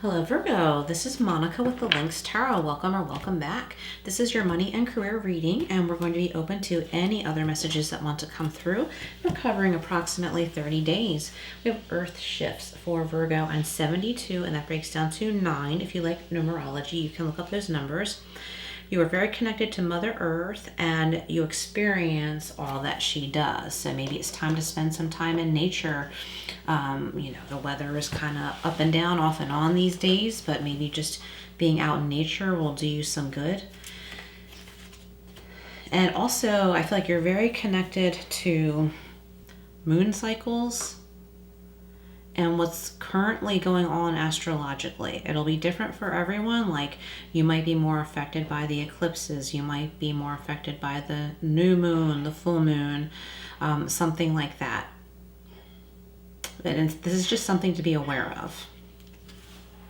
Hello Virgo, this is Monica with the Lynx Tarot. Welcome or welcome back. This is your money and career reading, and we're going to be open to any other messages that want to come through. We're covering approximately 30 days. We have Earth shifts for Virgo and 72, and that breaks down to 9. If you like numerology, you can look up those numbers. You are very connected to Mother Earth and you experience all that she does. So maybe it's time to spend some time in nature. The weather is kind of up and down, off and on these days, but maybe just being out in nature will do you some good. And also, I feel like you're very connected to moon cycles and what's currently going on astrologically. It'll be different for everyone. Like, you might be more affected by the eclipses. You might be more affected by the new moon, the full moon, something like that. And this is just something to be aware of.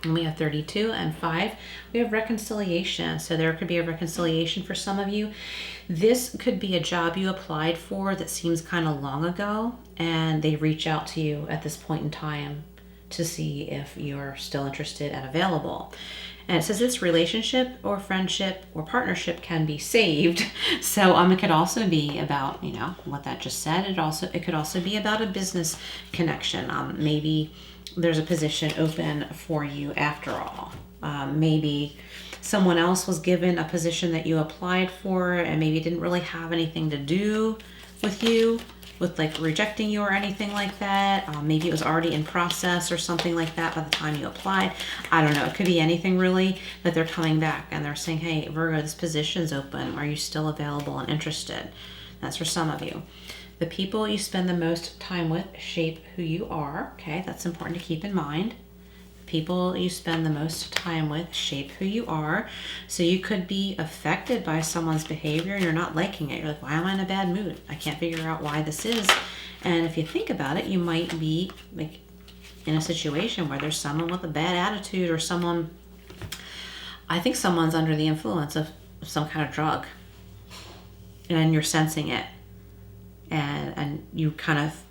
And we have 32 and 5. We have reconciliation. So there could be a reconciliation for some of you. This could be a job you applied for that seems kind of long ago, and they reach out to you at this point in time to see if you're still interested and available. And it says this relationship or friendship or partnership can be saved. So it could also be about, what that just said. It could also be about a business connection. Maybe there's a position open for you after all. Maybe someone else was given a position that you applied for and maybe didn't really have anything to do with you, with like rejecting you or anything like that. Maybe it was already in process or something like that by the time you applied. I don't know. It could be anything really, that they're coming back and they're saying, hey, Virgo, this position's open. Are you still available and interested? That's for some of you. The people you spend the most time with shape who you are. Okay, that's important to keep in mind. People you spend the most time with shape who you are. So you could be affected by someone's behavior and you're not liking it. You're like, why am I in a bad mood? I can't figure out why this is. And if you think about it, you might be like in a situation where there's someone with a bad attitude or I think someone's under the influence of some kind of drug and you're sensing it. And you kind of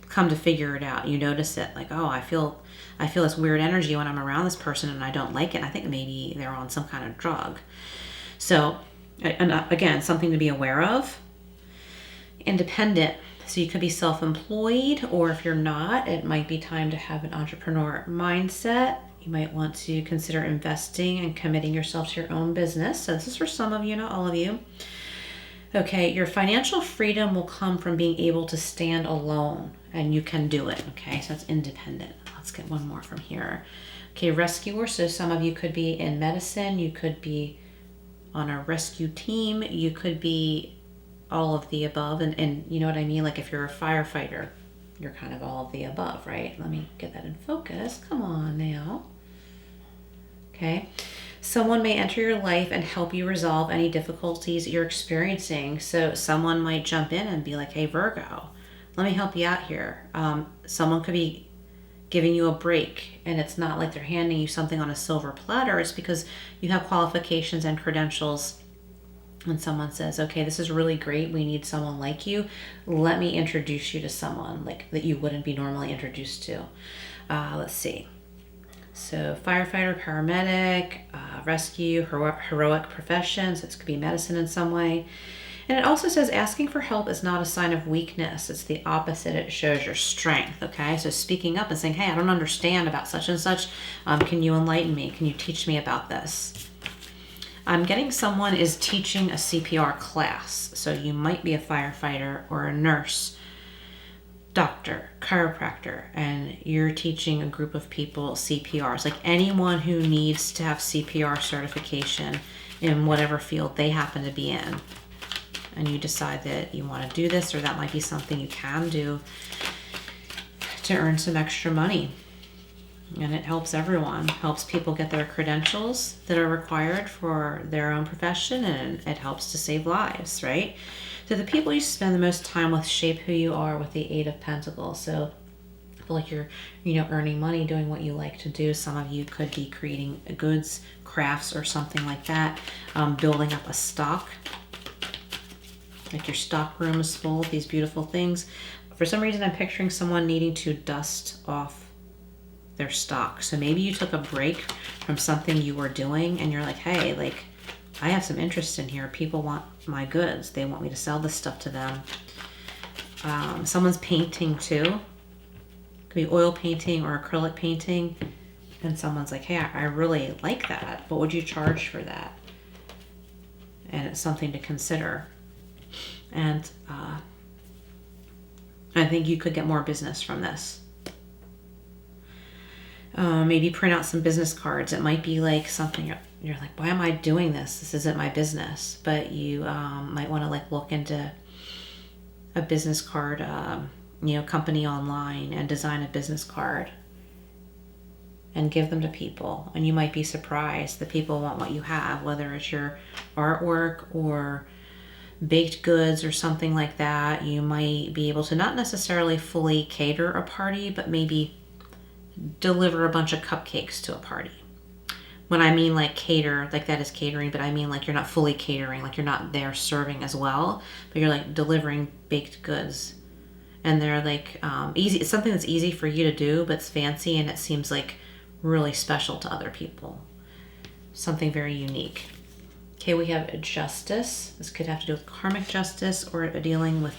come to figure it out. You notice it, like, oh, I feel this weird energy when I'm around this person and I don't like it. I think maybe they're on some kind of drug. So, and again, something to be aware of. Independent. So you could be self-employed, or if you're not, it might be time to have an entrepreneur mindset. You might want to consider investing and committing yourself to your own business. So this is for some of you, not all of you. Okay, your financial freedom will come from being able to stand alone, and you can do it. Okay, so that's independent. Let's get one more from here. Okay, rescuer. So some of you could be in medicine. You could be on a rescue team. You could be all of the above. And you know what I mean? Like if you're a firefighter, you're kind of all of the above, right? Let me get that in focus. Come on now. Okay. Someone may enter your life and help you resolve any difficulties you're experiencing. So someone might jump in and be like, hey, Virgo, let me help you out here. Someone could be giving you a break, and it's not like they're handing you something on a silver platter. It's because you have qualifications and credentials. And someone says, okay, this is really great. We need someone like you. Let me introduce you to someone like that you wouldn't be normally introduced to. Let's see. So firefighter, paramedic, rescue, heroic professions. This could be medicine in some way. And it also says asking for help is not a sign of weakness. It's the opposite. It shows your strength, okay? So speaking up and saying, hey, I don't understand about such and such. Can you enlighten me? Can you teach me about this? I'm getting someone is teaching a CPR class. So you might be a firefighter or a nurse, doctor, chiropractor, and you're teaching a group of people CPRs. Like anyone who needs to have CPR certification in whatever field they happen to be in. And you decide that you want to do this, or that might be something you can do to earn some extra money. And it helps everyone. Helps people get their credentials that are required for their own profession, and it helps to save lives, right? So the people you spend the most time with shape who you are with the 8 of Pentacles. So I feel like you're, earning money doing what you like to do. Some of you could be creating goods, crafts, or something like that. Building up a stock. Like your stock room is full of these beautiful things. For some reason, I'm picturing someone needing to dust off they're stuck. So maybe you took a break from something you were doing and you're like, hey, like, I have some interest in here. People want my goods. They want me to sell this stuff to them. Someone's painting too. Could be oil painting or acrylic painting. And someone's like, hey, I really like that. What would you charge for that? And it's something to consider. And I think you could get more business from this. Maybe print out some business cards. It might be like something you're like, why am I doing this? This isn't my business. But you might want to like look into a business card, company online and design a business card and give them to people. And you might be surprised that people want what you have, whether it's your artwork or baked goods or something like that. You might be able to not necessarily fully cater a party, but maybe deliver a bunch of cupcakes to a party. When I mean like cater, like that is catering, but I mean like you're not fully catering, like you're not there serving as well, but you're like delivering baked goods. And they're like easy. It's something that's easy for you to do, but it's fancy and it seems like really special to other people. Something very unique. Okay, we have justice. This could have to do with karmic justice or dealing with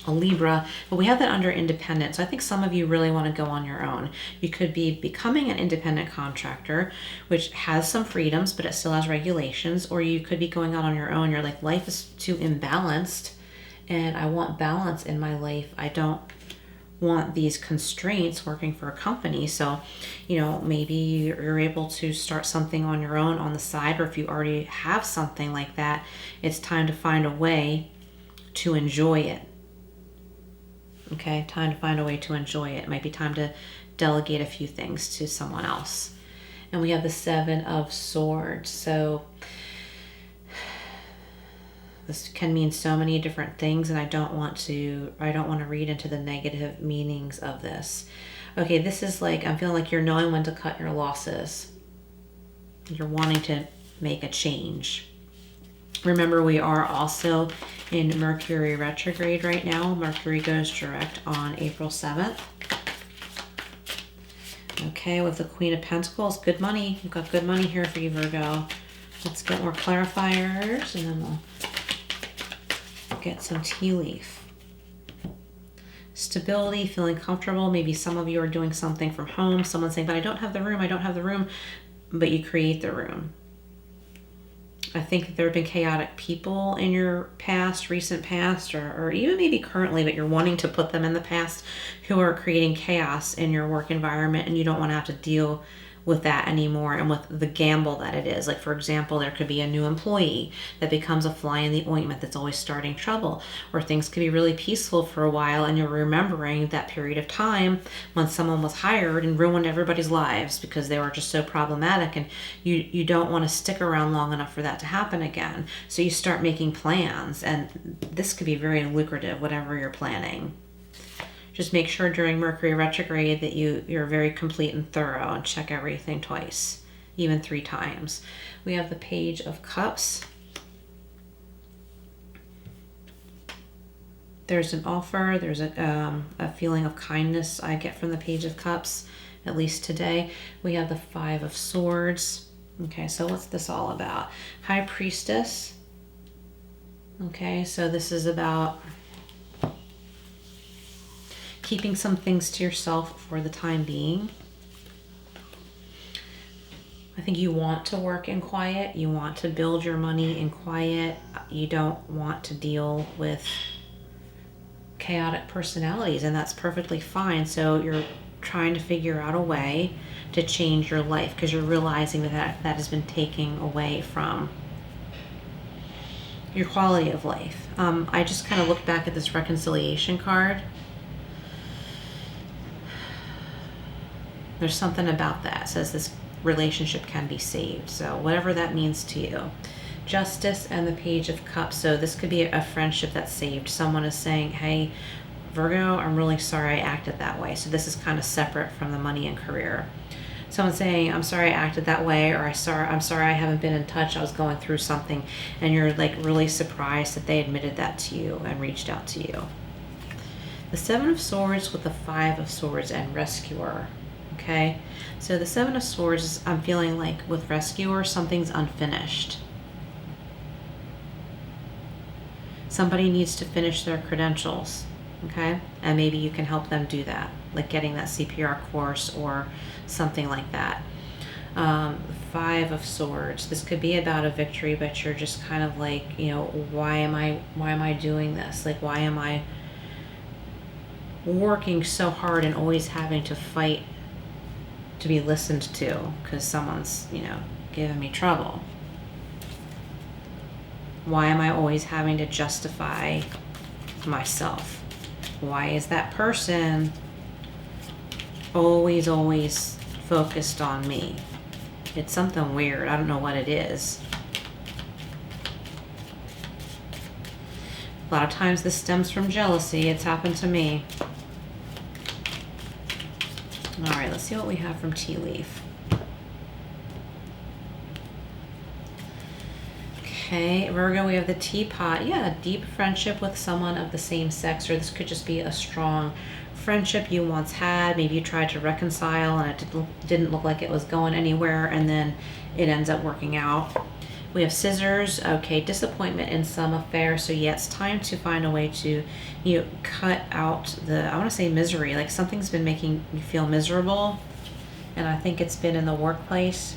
a Libra, but we have that under independent. So I think some of you really want to go on your own. You could be becoming an independent contractor, which has some freedoms, but it still has regulations, or you could be going out on your own. You're like, life is too imbalanced and I want balance in my life. I don't want these constraints working for a company. So, maybe you're able to start something on your own on the side, or if you already have something like that, it's time to find a way to enjoy it. Okay, time to find a way to enjoy it. It might be time to delegate a few things to someone else. And we have the Seven of Swords. So this can mean so many different things, and I don't want to read into the negative meanings of this. Okay, this is like, I'm feeling like you're knowing when to cut your losses. You're wanting to make a change. Remember, we are also in Mercury retrograde right now. Mercury goes direct on April 7th. Okay, with the Queen of Pentacles, good money. We've got good money here for you, Virgo. Let's get more clarifiers, and then we'll get some tea leaf. Stability, feeling comfortable. Maybe some of you are doing something from home. Someone's saying, but I don't have the room, but you create the room. I think there have been chaotic people in your recent past, or even maybe currently, but you're wanting to put them in the past, who are creating chaos in your work environment, and you don't want to have to deal with that anymore and with the gamble that it is. Like, for example, there could be a new employee that becomes a fly in the ointment that's always starting trouble, or things could be really peaceful for a while and you're remembering that period of time when someone was hired and ruined everybody's lives because they were just so problematic, and you don't want to stick around long enough for that to happen again. So you start making plans, and this could be very lucrative, whatever you're planning. Just make sure during Mercury retrograde that you're very complete and thorough and check everything twice, even 3 times. We have the Page of Cups. There's an offer. There's a feeling of kindness I get from the Page of Cups, at least today. We have the 5 of Swords. Okay, so what's this all about? High Priestess. Okay, so this is about keeping some things to yourself for the time being. I think you want to work in quiet. You want to build your money in quiet. You don't want to deal with chaotic personalities, and that's perfectly fine. So you're trying to figure out a way to change your life because you're realizing that has been taking away from your quality of life. I just kind of looked back at this reconciliation card. There's something about that. It says this relationship can be saved. So whatever that means to you. Justice and the Page of Cups. So this could be a friendship that's saved. Someone is saying, hey, Virgo, I'm really sorry I acted that way. So this is kind of separate from the money and career. Someone's saying, I'm sorry I acted that way, or I'm sorry I haven't been in touch. I was going through something. And you're like really surprised that they admitted that to you and reached out to you. The 7 of Swords with the 5 of Swords and Rescuer. Okay, so the Seven of Swords is, I'm feeling like with Rescuer, something's unfinished. Somebody needs to finish their credentials, okay? And maybe you can help them do that, like getting that CPR course or something like that. Five of Swords. This could be about a victory, but you're just kind of like, you know, why am I doing this? Like, why am I working so hard and always having to fight to be listened to because someone's, you know, giving me trouble? Why am I always having to justify myself? Why is that person always focused on me? It's something weird. I don't know what it is. A lot of times this stems from jealousy. It's happened to me. All right, let's see what we have from Tea Leaf. Okay, Virgo, we have the Teapot. Yeah, deep friendship with someone of the same sex, or this could just be a strong friendship you once had. Maybe you tried to reconcile and it didn't look like it was going anywhere, and then it ends up working out. We have Scissors. Okay, disappointment in some affair. So yeah, it's time to find a way to, you know, cut out the, I want to say misery. Like something's been making you feel miserable, and I think it's been in the workplace.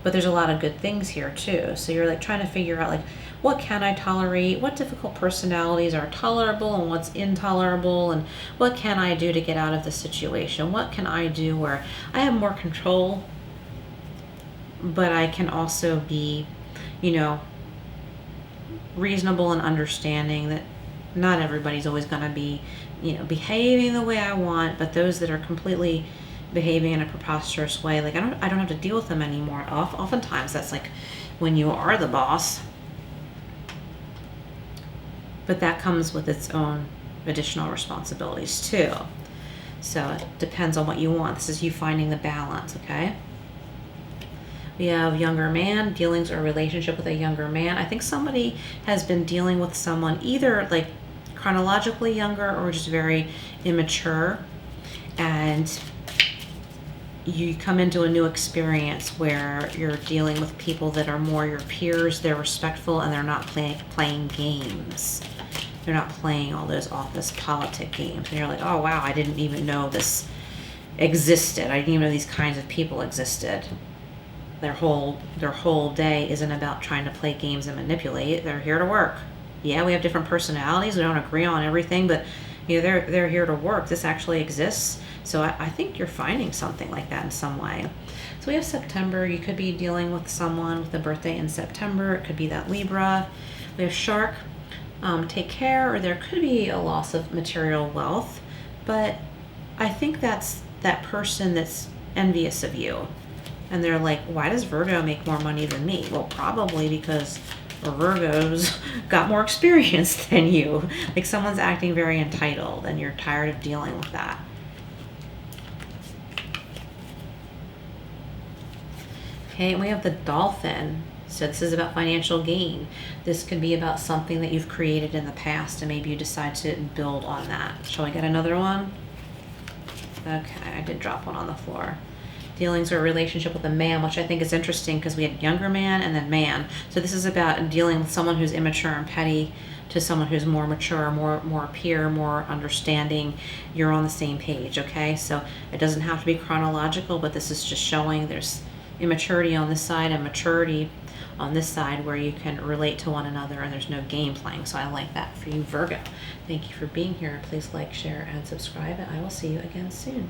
But there's a lot of good things here too. So you're like trying to figure out like, what can I tolerate? What difficult personalities are tolerable and what's intolerable? And what can I do to get out of the situation? What can I do where I have more control, but I can also be, you know, reasonable and understanding that not everybody's always going to be, you know, behaving the way I want, but those that are completely behaving in a preposterous way, like I don't have to deal with them anymore. Oftentimes that's like when you are the boss, but that comes with its own additional responsibilities too. So it depends on what you want. This is you finding the balance. Okay, we have younger man, dealings or relationship with a younger man. I think somebody has been dealing with someone either like chronologically younger or just very immature, and you come into a new experience where you're dealing with people that are more your peers. They're respectful and they're not playing games. They're not playing all those office politic games. And you're like, oh wow, I didn't even know this existed. I didn't even know these kinds of people existed. Their whole day isn't about trying to play games and manipulate. They're here to work. Yeah, we have different personalities. We don't agree on everything, but you know, they're here to work. This actually exists. So I think you're finding something like that in some way. So we have September. You could be dealing with someone with a birthday in September. It could be that Libra. We have Shark. Take care, or there could be a loss of material wealth. But I think that's that person that's envious of you. And they're like, why does Virgo make more money than me? Well, probably because Virgo's got more experience than you. Like someone's acting very entitled and you're tired of dealing with that. Okay, and we have the Dolphin. So this is about financial gain. This could be about something that you've created in the past and maybe you decide to build on that. Shall I get another one? Okay, I did drop one on the floor. Dealings or relationship with a man, which I think is interesting because we had younger man and then man. So this is about dealing with someone who's immature and petty to someone who's more mature, more peer, more understanding. You're on the same page, okay? So it doesn't have to be chronological, but this is just showing there's immaturity on this side and maturity on this side where you can relate to one another and there's no game playing. So I like that for you, Virgo. Thank you for being here. Please like, share, and subscribe, and I will see you again soon.